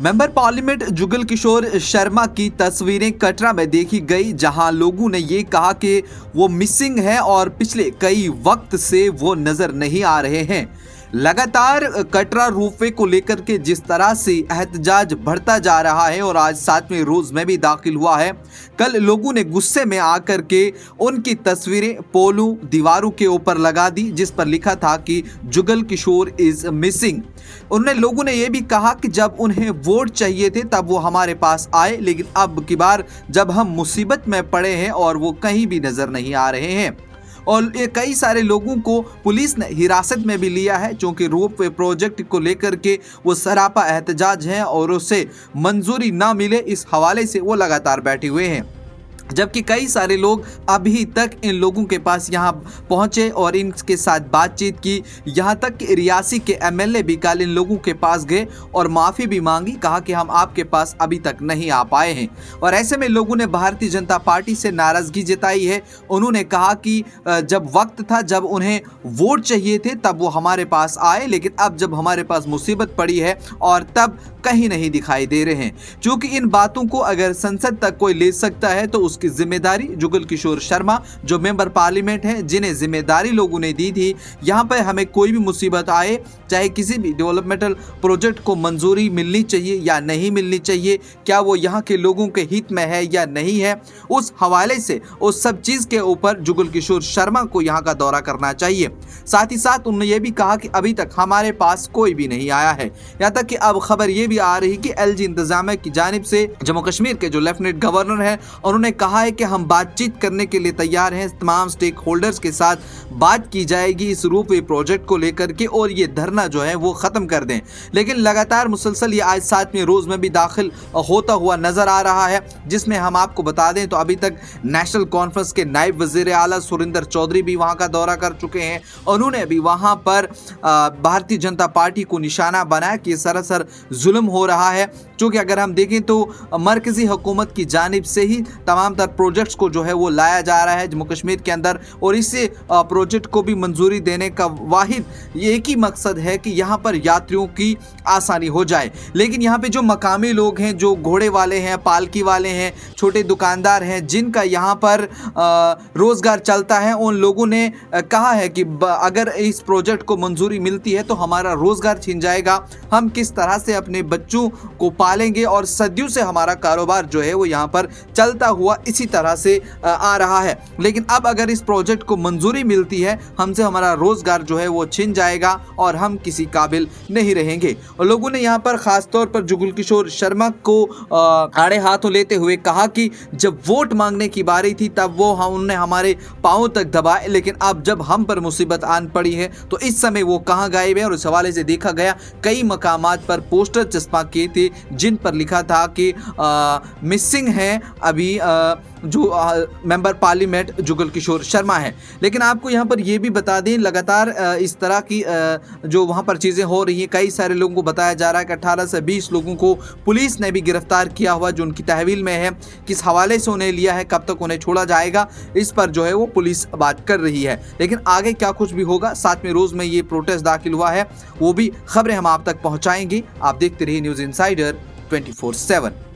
Member parliament Jugal Kishore Sharma की तस्वीरें कटरा में देखी गई, जहां लोगों ने ये कहा कि वो मिसिंग है और पिछले कई वक्त से वो नजर नहीं आ रहे हैं। लगातार कटरा रोपवे को लेकर के जिस तरह से एहतजाज बढ़ता जा रहा है और आज 7वें रोज में भी दाखिल हुआ है। कल लोगों ने गुस्से में आकर के उनकी तस्वीरें पोलों दीवारों के ऊपर लगा दी, जिस पर लिखा था कि जुगल किशोर इज मिसिंग। उन्हें लोगों ने यह भी कहा कि जब उन्हें वोट चाहिए थे तब वो हमारे पास आए, लेकिन अब की बार जब हम मुसीबत में पड़े हैं और वो कहीं भी नजर नहीं आ रहे हैं। और ये कई सारे लोगों को पुलिस ने हिरासत में भी लिया है, क्योंकि रोपवे प्रोजेक्ट को लेकर के वो सरापा एहतजाज हैं और उसे मंजूरी ना मिले इस हवाले से वो लगातार बैठे हुए हैं। जबकि कई सारे लोग अभी तक इन लोगों के पास यहाँ पहुंचे और इनके साथ बातचीत की। यहाँ तक कि रियासी के एमएलए भी कल इन लोगों के पास गए और माफ़ी भी मांगी, कहा कि हम आपके पास अभी तक नहीं आ पाए हैं। और ऐसे में लोगों ने भारतीय जनता पार्टी से नाराज़गी जताई है। उन्होंने कहा कि जब वक्त था, जब उन्हें वोट चाहिए थे तब वो हमारे पास आए, लेकिन अब जब हमारे पास मुसीबत पड़ी है और तब कहीं नहीं दिखाई दे रहे हैं। क्योंकि इन बातों को अगर संसद तक कोई ले सकता है तो उसकी जिम्मेदारी जुगल किशोर शर्मा जो मेंबर पार्लियामेंट है, जिन्हें जिम्मेदारी लोगों ने दी थी, यहाँ पर हमें कोई भी मुसीबत आए, चाहे किसी भी डेवलपमेंटल प्रोजेक्ट को मंजूरी मिलनी चाहिए या नहीं मिलनी चाहिए, क्या वो यहाँ के लोगों के हित में है या नहीं है, उस हवाले से उस सब चीज़ के ऊपर जुगल किशोर शर्मा को यहाँ का दौरा करना चाहिए। साथ ही साथ उन्होंने ये भी कहा कि अभी तक हमारे पास कोई भी नहीं आया है। यहाँ तक कि अब खबर ये भी आ रही कि एलजी इंतजामिया की जानिब से जम्मू कश्मीर के जो लेफ्टिनेंट गवर्नर हैं, उन्होंने कहा है कि हम बातचीत करने के लिए तैयार हैं, तमाम स्टेक होल्डर्स के साथ बात की जाएगी इस रोपवे प्रोजेक्ट को लेकर के और ये धरना जो है वो खत्म कर दें। लेकिन लगातार मुसलसल ये आज 7वें रोज में भी दाखिल होता हुआ नजर आ रहा है, जिसमें हम आपको बता दें तो अभी तक नेशनल कॉन्फ्रेंस के नायब वजीर आला सुरेंद्र चौधरी भी वहां का दौरा कर चुके हैं। उन्होंने भी वहां पर भारतीय जनता पार्टी को निशाना बनाया कि सरासर जुल्म हो रहा है, क्योंकि अगर हम देखें तो मरकजी हुकूमत की जानिब से ही तमाम तर प्रोजेक्ट्स को जो है वो लाया जा रहा है जम्मू कश्मीर के अंदर, और इस प्रोजेक्ट को भी मंजूरी देने का वाहिद एक ही मकसद है कि यहाँ पर यात्रियों की आसानी हो जाए। लेकिन यहाँ पे जो मकामी लोग हैं, जो घोड़े वाले हैं, पालकी वाले हैं, छोटे दुकानदार हैं, जिनका यहाँ पर रोज़गार चलता है, उन लोगों ने कहा है कि अगर इस प्रोजेक्ट को मंजूरी मिलती है तो हमारा रोज़गार छिन जाएगा, हम किस तरह से अपने बच्चों को पालेंगे, और सदियों से हमारा कारोबार जो है वो यहाँ पर चलता हुआ इसी तरह से आ रहा है। लेकिन अब अगर इस प्रोजेक्ट को मंजूरी मिलती है, हमसे हमारा रोज़गार जो है वो छिन जाएगा और हम किसी काबिल नहीं रहेंगे। और लोगों ने यहाँ पर ख़ास तौर पर जुगल किशोर शर्मा को आड़े हाथों लेते हुए कहा कि जब वोट मांगने की बारी थी तब वो उन्होंने हमारे पाँव तक दबाए, लेकिन अब जब हम पर मुसीबत आन पड़ी है तो इस समय वो कहाँ गायब है। और इस हवाले से देखा गया कई मकामात पर पोस्टर चस्पा किए थे जिन पर लिखा था कि मिसिंग है अभी जो मेंबर पार्लियामेंट जुगल किशोर शर्मा है। लेकिन आपको यहाँ पर यह भी बता दें, लगातार इस तरह की जो वहाँ पर चीज़ें हो रही हैं, कई सारे लोगों को बताया जा रहा है कि 18 से 20 लोगों को पुलिस ने भी गिरफ्तार किया हुआ जो उनकी तहवील में है। किस हवाले से उन्हें लिया है, कब तक उन्हें छोड़ा जाएगा, इस पर जो है वो पुलिस बात कर रही है। लेकिन आगे क्या कुछ भी होगा, 7वें रोज़ में ये प्रोटेस्ट दाखिल हुआ है, वो भी खबरें हम आप तक पहुँचाएंगे। आप देखते रहिए न्यूज़ इनसाइडर 24/7।